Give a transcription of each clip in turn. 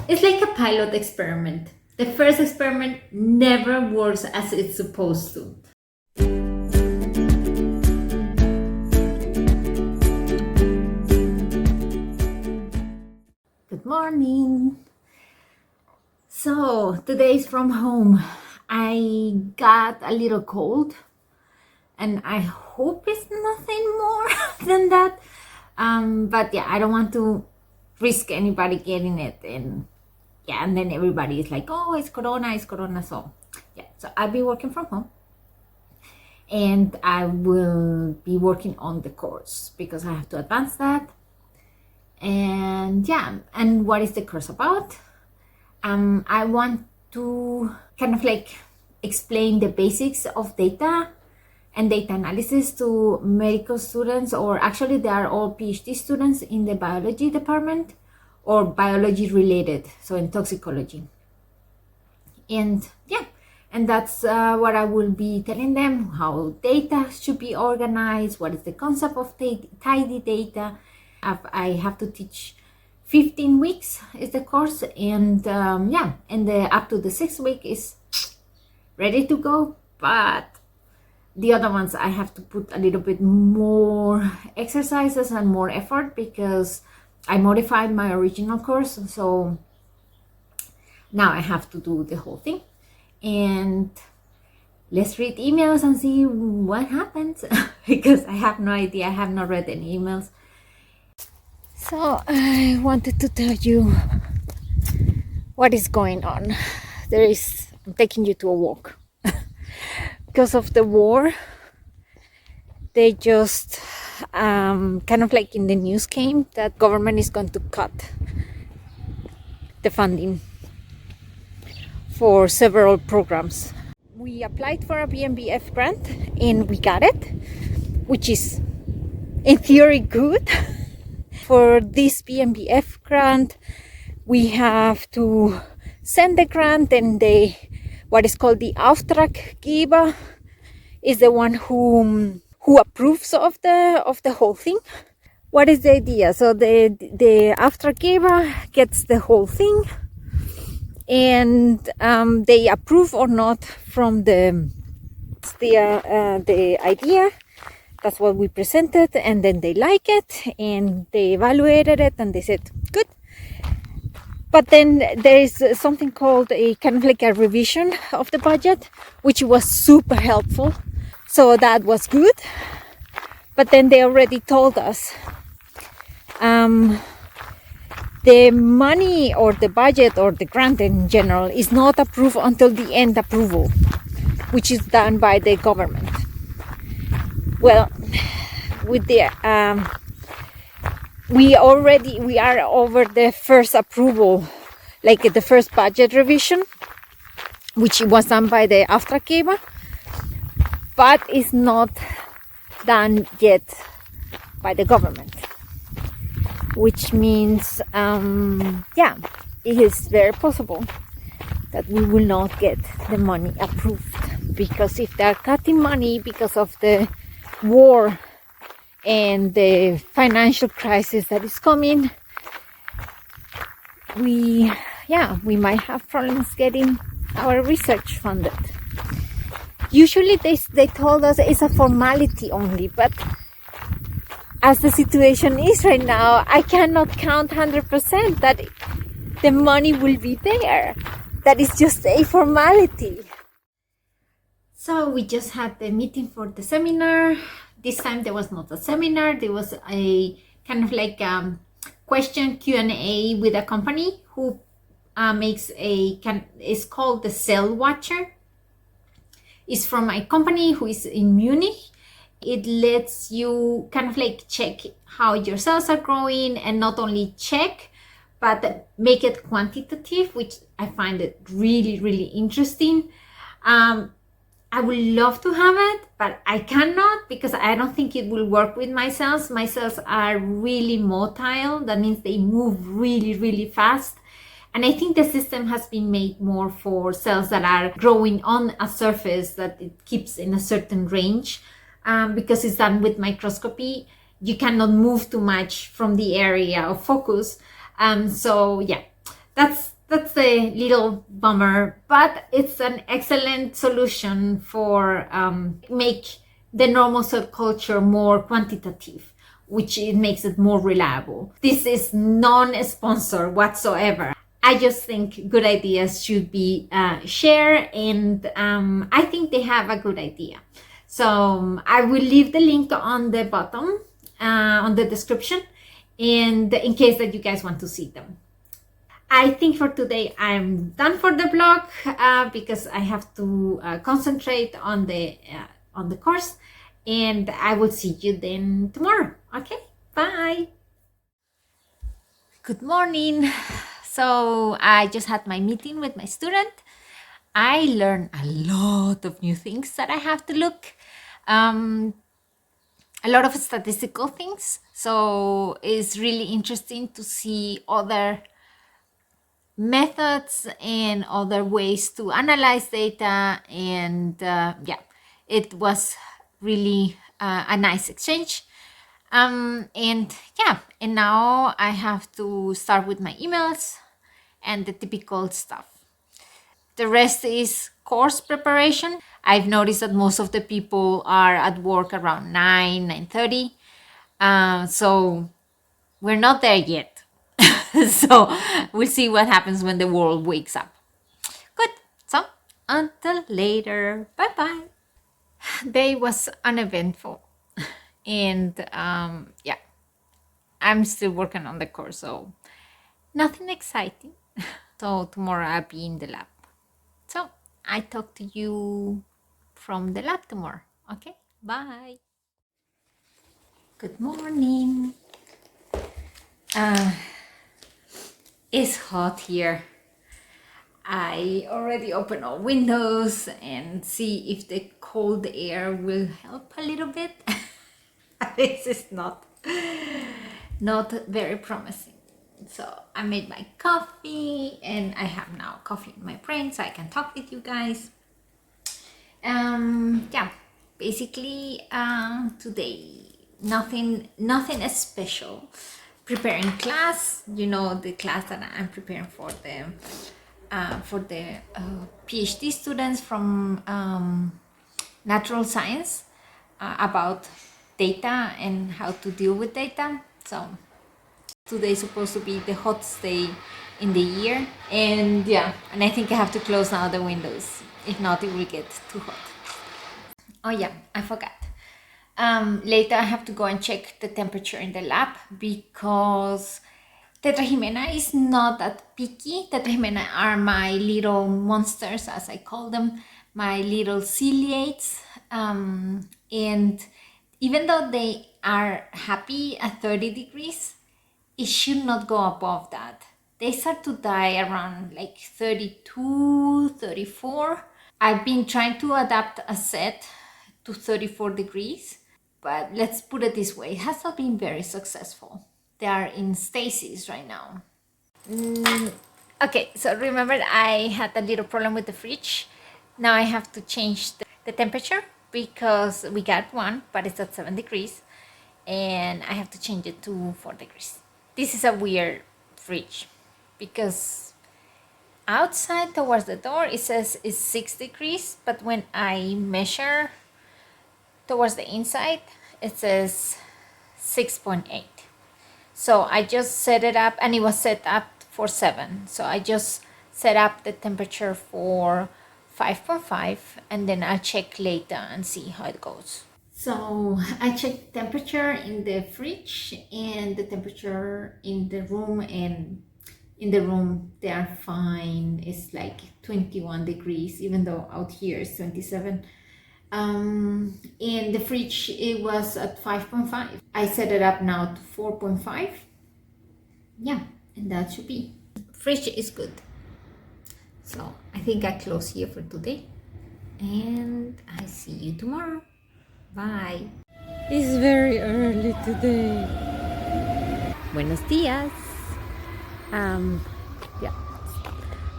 It's like a pilot experiment. The first experiment never works as it's supposed to. Good morning. So today's from home. I got a little cold and I hope it's nothing more than that. But yeah, I don't want to risk anybody getting it, and then everybody is like, oh, it's corona. So yeah, so I'll be working from home and I will be working on the course because I have to advance that. And yeah, and what is the course about? I want to kind of like explain the basics of data and data analysis to medical students, or actually they are all PhD students in the biology department or biology related, so in toxicology. And yeah, and that's what I will be telling them, how data should be organized, what is the concept of tidy data. I have to teach 15 weeks is the course, and and up to the 6th week is ready to go. But the other ones I have to put a little bit more exercises and more effort because I modified my original course, so now I have to do the whole thing. And let's read emails and see what happens because I have no idea. I have not read any emails. So I wanted to tell you what is going on. I'm taking you to a walk. Because of the war, they just kind of like in the news came that government is going to cut the funding for several programs. We applied for a GmbH grant and we got it, which is in theory good. For this GmbH grant, we have to send the grant, and what is called the Auftraggeber is the one who approves of the whole thing. What is the idea? So the Auftraggeber gets the whole thing, and they approve or not from the idea. That's what we presented, and then they like it and they evaluated it and they said good. But then there is something called a kind of like a revision of the budget, which was super helpful. So that was good. But then they already told us the money or the budget or the grant in general is not approved until the end approval, which is done by the government. Well, with the we are over the first approval, like the first budget revision, which was done by the Auftraggeber, but is not done yet by the government, which means it is very possible that we will not get the money approved, because if they are cutting money because of the war and the financial crisis that is coming, we might have problems getting our research funded. Usually they told us it's a formality only, but as the situation is right now, I cannot count 100% that the money will be there. That is just a formality. So we just had the meeting for the seminar. This time there was not a seminar. There was a kind of like question Q&A with a company who it's called the Cell Watcher. It's from a company who is in Munich. It lets you kind of like check how your cells are growing, and not only check, but make it quantitative, which I find it really, really interesting. I would love to have it, but I cannot because I don't think it will work with my cells. My cells are really motile. That means they move really, really fast. And I think the system has been made more for cells that are growing on a surface that it keeps in a certain range. Because it's done with microscopy, you cannot move too much from the area of focus. So yeah, that's that's the little bummer, but it's an excellent solution for make the normal cell culture more quantitative, which it makes it more reliable. This is non-sponsored whatsoever. I just think good ideas should be shared, and I think they have a good idea. So I will leave the link on the bottom, on the description, and in case that you guys want to see them. I think for today I'm done for the blog because I have to concentrate on the course, and I will see you then tomorrow. Okay, bye. Good morning. So I just had my meeting with my student. I learned a lot of new things that I have to look. A lot of statistical things. So it's really interesting to see other methods and other ways to analyze data. And yeah, it was really a nice exchange. And yeah, and now I have to start with my emails and the typical stuff. The rest is course preparation. I've noticed that most of the people are at work around 9:30. So we're not there yet. So we'll see what happens when the world wakes up. Good. So until later. Bye-bye. Day was uneventful. And yeah, I'm still working on the course, so nothing exciting. So tomorrow I'll be in the lab. So I talk to you from the lab tomorrow. Okay, bye. Good morning. It's hot here. I already opened all windows and see if the cold air will help a little bit. This is not very promising. So I made my coffee and I have now coffee in my brain so I can talk with you guys. Yeah, basically today nothing special. Preparing class, the class that I'm preparing for the PhD students from natural science about data and how to deal with data. So today is supposed to be the hottest day in the year, and yeah, and I think I have to close now the windows, if not it will get too hot. Oh yeah, I forgot. Later I have to go and check the temperature in the lab because Tetrahymena is not that picky. Tetrahymena are my little monsters, as I call them, my little ciliates. And even though they are happy at 30 degrees, it should not go above that. They start to die around like 32, 34. I've been trying to adapt a set to 34 degrees, but let's put it this way, it has not been very successful. They are in stasis right now. Okay, so remember I had a little problem with the fridge. Now I have to change the temperature because we got one, but it's at 7 degrees, and I have to change it to 4 degrees. This is a weird fridge because outside towards the door it says it's 6 degrees, but when I measure towards the inside it says 6.8. So I just set it up, and it was set up for 7. So I just set up the temperature for 5.5, and then I'll check later and see how it goes. So I checked temperature in the fridge and the temperature in the room, and in the room they are fine. It's like 21 degrees, even though out here it's 27. In the fridge it was at 5.5. I set it up now to 4.5. Yeah, and that should be. Fridge is good. So I think I close here for today, and I see you tomorrow. Bye. It's very early today. Buenos dias. Yeah,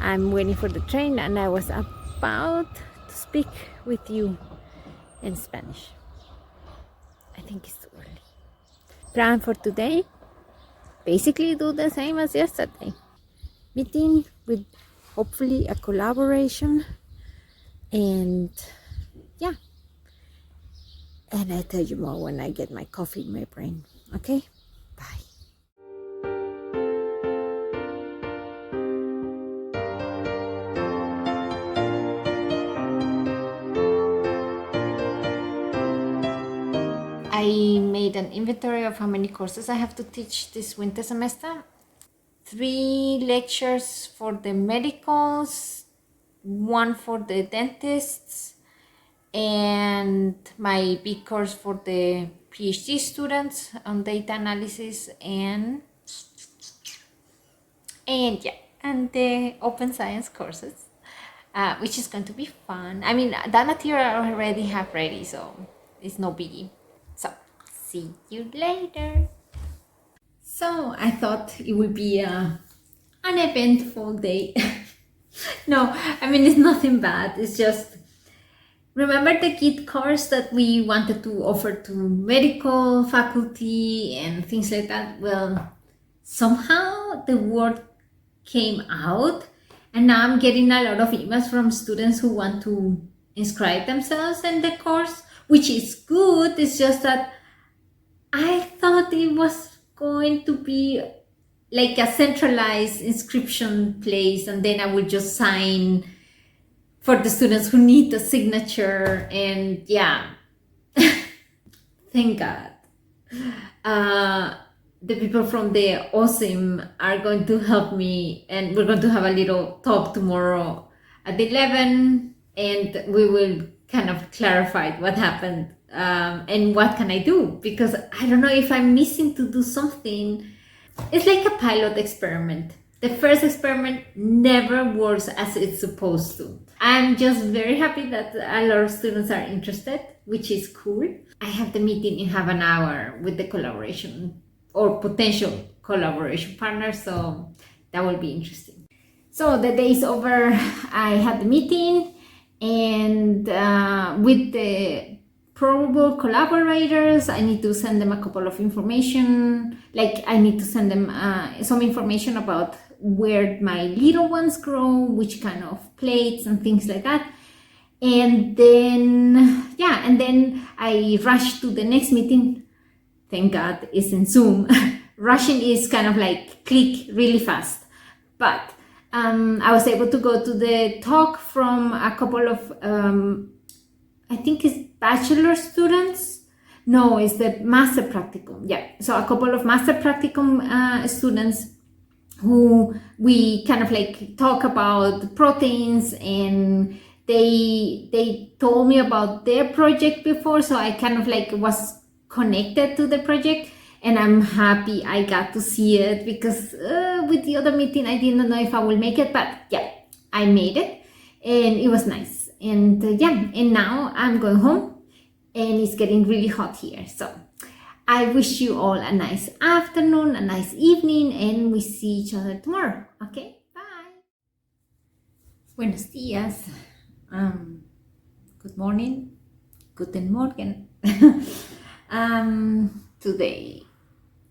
I'm waiting for the train, and I was about to speak with you in Spanish. I think it's too early. Plan for today, basically do the same as yesterday. meeting with hopefully a collaboration. And yeah, and I'll tell you more when I get my coffee in my brain. Okay, bye. I made an inventory of how many courses I have to teach this winter semester. 3 lectures for the medicals, 1 for the dentists, and my big course for the PhD students on data analysis and yeah, and the open science courses, which is going to be fun. I mean, that material I already have ready, so it's no biggie. So see you later. So I thought it would be an eventful day. No, I mean, it's nothing bad. It's just, remember the kit course that we wanted to offer to medical faculty and things like that? Well, somehow the word came out, and now I'm getting a lot of emails from students who want to inscribe themselves in the course, which is good. It's just that I thought it was going to be like a centralized inscription place, and then I would just sign for the students who need the signature. And yeah, thank God. The people from the OSIM are going to help me, and we're going to have a little talk tomorrow at 11, and we will kind of clarify what happened, and what can I do, because I don't know if I'm missing to do something. It's like a pilot experiment. The first experiment never works as it's supposed to. I'm just very happy that a lot of students are interested, which is cool. I have the meeting in half an hour with the collaboration or potential collaboration partner, so that will be interesting. So the day is over. I had the meeting, and with the probable collaborators, I need to send them a couple of information. Like, I need to send them some information about where my little ones grow, which kind of plates and things like that. And then, yeah, and then I rush to the next meeting. Thank God it's in Zoom. Rushing is kind of like click really fast. But I was able to go to the talk from a couple of, I think it's bachelor students. No, it's the master practicum. Yeah, so a couple of master practicum students who we kind of like talk about proteins, and they told me about their project before, so I kind of like was connected to the project, and I'm happy I got to see it, because with the other meeting I didn't know if I will make it, but yeah, I made it, and it was nice. And yeah, and now I'm going home, and it's getting really hot here, so I wish you all a nice afternoon, a nice evening, and we see each other tomorrow. Okay, bye. Buenos días. Good morning. Guten Morgen. Today,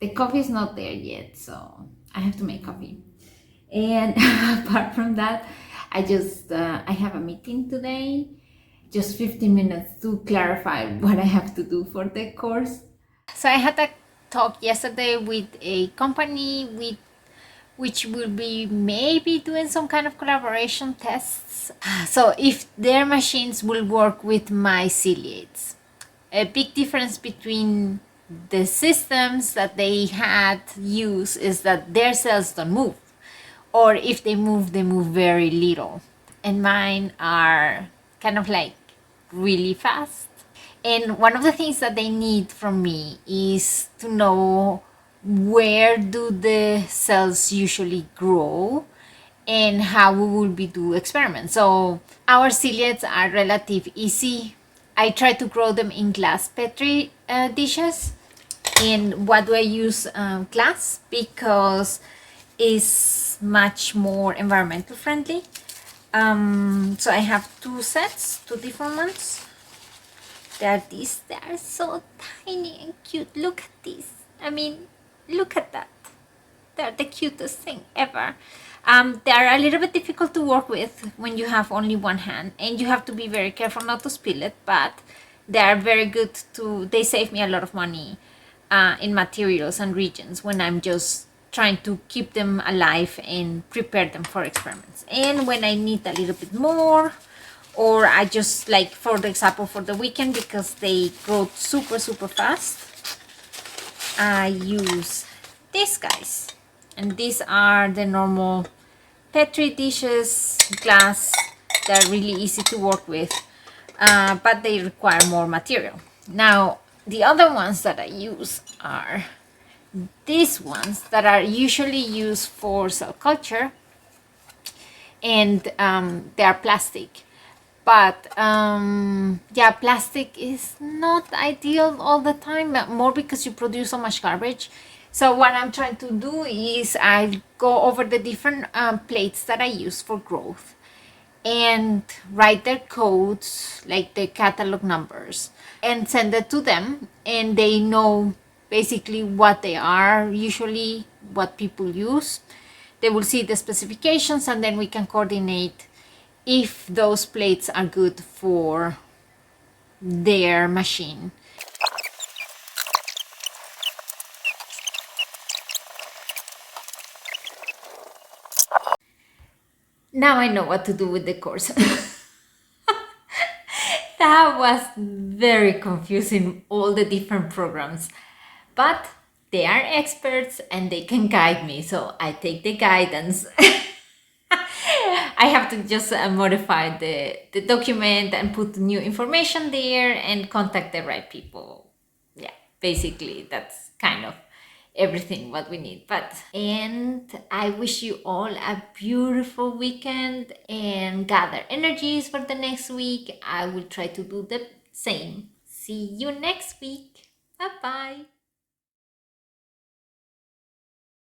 the coffee is not there yet, so I have to make coffee. And apart from that, I have a meeting today, just 15 minutes to clarify what I have to do for the course. So I had a talk yesterday with a company which will be maybe doing some kind of collaboration tests. So if their machines will work with my ciliates. A big difference between the systems that they had used is that their cells don't move, or if they move very little, and mine are kind of like really fast. And one of the things that they need from me is to know where do the cells usually grow and how we will be do experiments. So our ciliates are relative easy. I try to grow them in glass petri dishes. And what do I use glass? Because it's much more environmental friendly. So I have 2 sets, 2 different ones. They are so tiny and cute. Look at this. I mean, look at that. They're the cutest thing ever. They are a little bit difficult to work with when you have only one hand, and you have to be very careful not to spill it, but they are very good they save me a lot of money in materials and regions when I'm just trying to keep them alive and prepare them for experiments. And when I need a little bit more, or I just like, for example, for the weekend, because they grow super fast, I use these guys. And these are the normal Petri dishes, glass. They're really easy to work with, but they require more material. Now, the other ones that I use are these ones that are usually used for cell culture, and they are plastic. But yeah, plastic is not ideal all the time, more because you produce so much garbage. So what I'm trying to do is I go over the different plates that I use for growth and write their codes, like the catalog numbers, and send it to them, and they know basically what they are, usually what people use. They will see the specifications, and then we can coordinate if those plates are good for their machine. Now I know what to do with the course. That was very confusing, all the different programs. But they are experts and they can guide me, so I take the guidance. I have to just modify the document and put new information there and contact the right people. Yeah, basically, that's kind of everything what we need. But, and I wish you all a beautiful weekend and gather energies for the next week. I will try to do the same. See you next week. Bye bye.